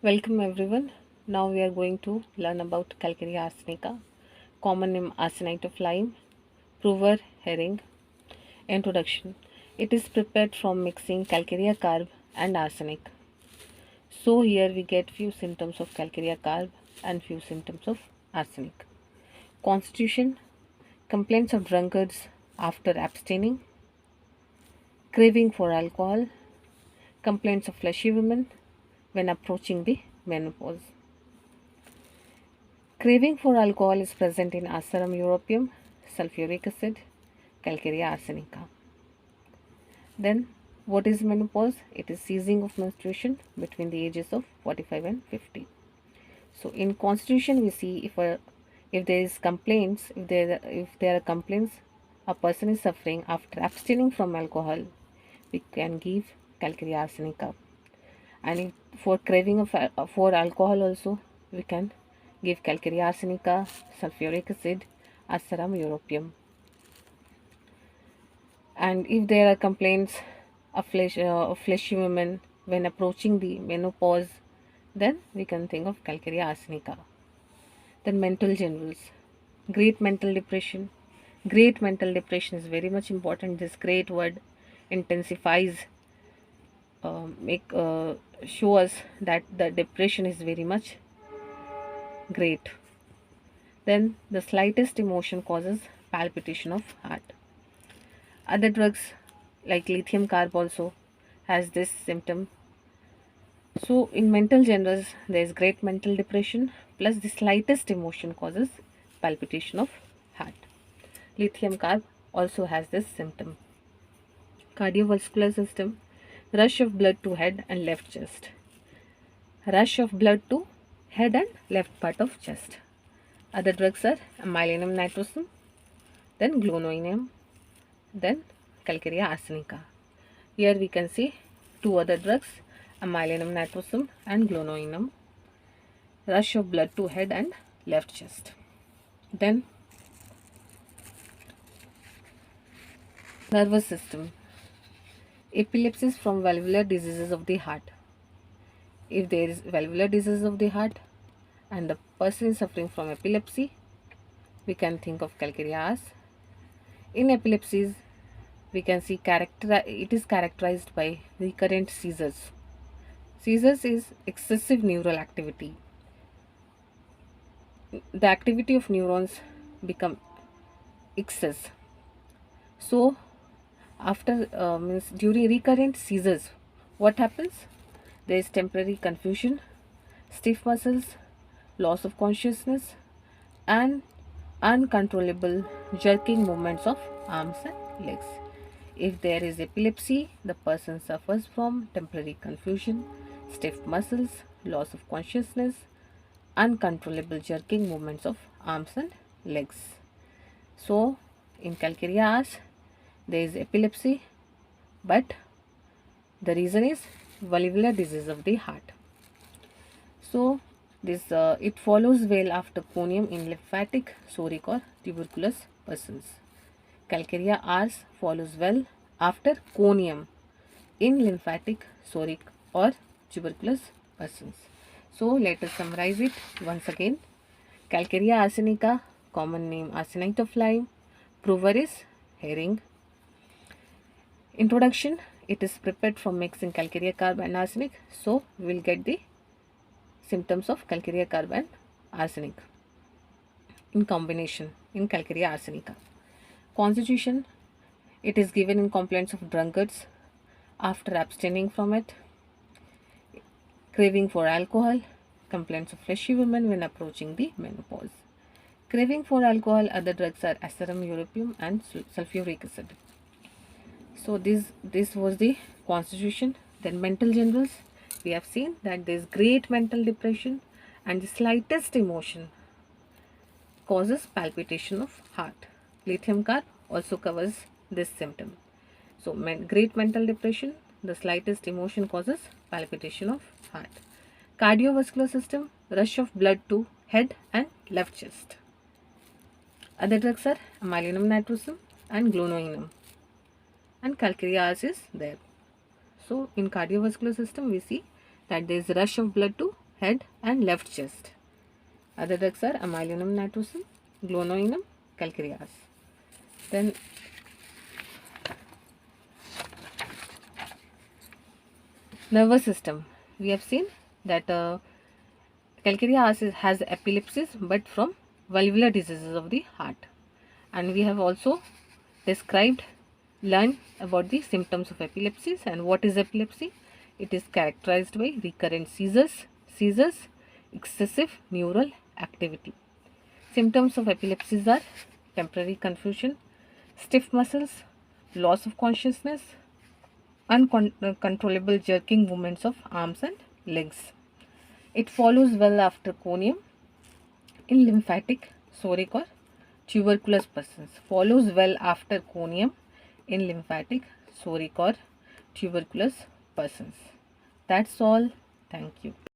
Welcome everyone. Now we are going to learn about Calcarea arsenica, common name arsenite of lime, prover herring. Introduction. It is prepared from mixing calcarea carb and arsenic. So here we get few symptoms of calcarea carb and few symptoms of arsenic. Constitution. Complaints of drunkards after abstaining. Craving for alcohol. Complaints of fleshy women when approaching the menopause. Craving for alcohol is present in Asarum europeum, sulfuric acid, Calcarea arsenica. Then, what is menopause? It is ceasing of menstruation between the ages of 45 and 50. So, in constitution, we see if there is complaints, if there are complaints, a person is suffering after abstaining from alcohol, we can give Calcarea arsenica. And if for craving for alcohol also, we can give Calcarea arsenica, sulfuric acid, Asarum europeum. And if there are complaints of fleshy women when approaching the menopause, then we can think of Calcarea arsenica. Then mental generals, great mental depression. Great mental depression is very much important. This great word intensifies, show us that the depression is very much great. Then the slightest emotion causes palpitation of heart. Other drugs like lithium carb also has this symptom. So in mental generals, there is great mental depression plus the slightest emotion causes palpitation of heart. Lithium carb also has this symptom. Cardiovascular system, rush of blood to head and left chest. Rush of blood to head and left part of chest. Other drugs are amylinum nitrosum, then glonoinium, then Calcarea arsenica. Here we can see two other drugs, amylinum nitrosum and glonoinium. Rush of blood to head and left chest. Then nervous system, epilepsies from valvular diseases of the heart. If there is valvular disease of the heart and the person is suffering from epilepsy, we can think of Calcarea ars. In epilepsies, we can see it is characterized by recurrent seizures. Seizures is excessive neural activity. The activity of neurons become excess. So, after during recurrent seizures, what happens? There is temporary confusion, stiff muscles, loss of consciousness, and uncontrollable jerking movements of arms and legs. If there is epilepsy, the person suffers from temporary confusion, stiff muscles, loss of consciousness, uncontrollable jerking movements of arms and legs. So, in Calcarea ars, there is epilepsy, but the reason is valvular disease of the heart. So, this it follows well after conium in lymphatic, soric or tuberculous persons. Calcarea ars follows well after conium in lymphatic, soric or tuberculous persons. So let us summarize it once again. Calcarea arsenica, common name arsenite of lime, prover is herring. Introduction, it is prepared from mixing calcarea carb and arsenic. So we will get the symptoms of calcarea carb and arsenic in combination in Calcarea arsenica. Constitution, it is given in complaints of drunkards after abstaining from it. Craving for alcohol, complaints of fleshy women when approaching the menopause. Craving for alcohol, other drugs are Asarum europeum and sulfuric acid. So this was the constitution. Then mental generals, we have seen that there is great mental depression and the slightest emotion causes palpitation of heart. Lithium carb also covers this symptom. So great mental depression, the slightest emotion causes palpitation of heart. Cardiovascular system, rush of blood to head and left chest. Other drugs are amylinum nitrosum and glonoinium, and Calcarea ars is there. So in cardiovascular system, we see that there is rush of blood to head and left chest. Other drugs are amylinum nitrosum, glonoinum, calcareas. Then nervous system. We have seen that Calcarea has epilepsies, but from valvular diseases of the heart. And we have also learned about the symptoms of epilepsies. And what is epilepsy? It is characterized by recurrent seizures, excessive neural activity. Symptoms of epilepsies are temporary confusion, stiff muscles, loss of consciousness, uncontrollable jerking movements of arms and legs. It follows well after conium in lymphatic, soric or tuberculous persons. Follows well after conium in lymphatic, soric or tuberculous persons. That's all. Thank you.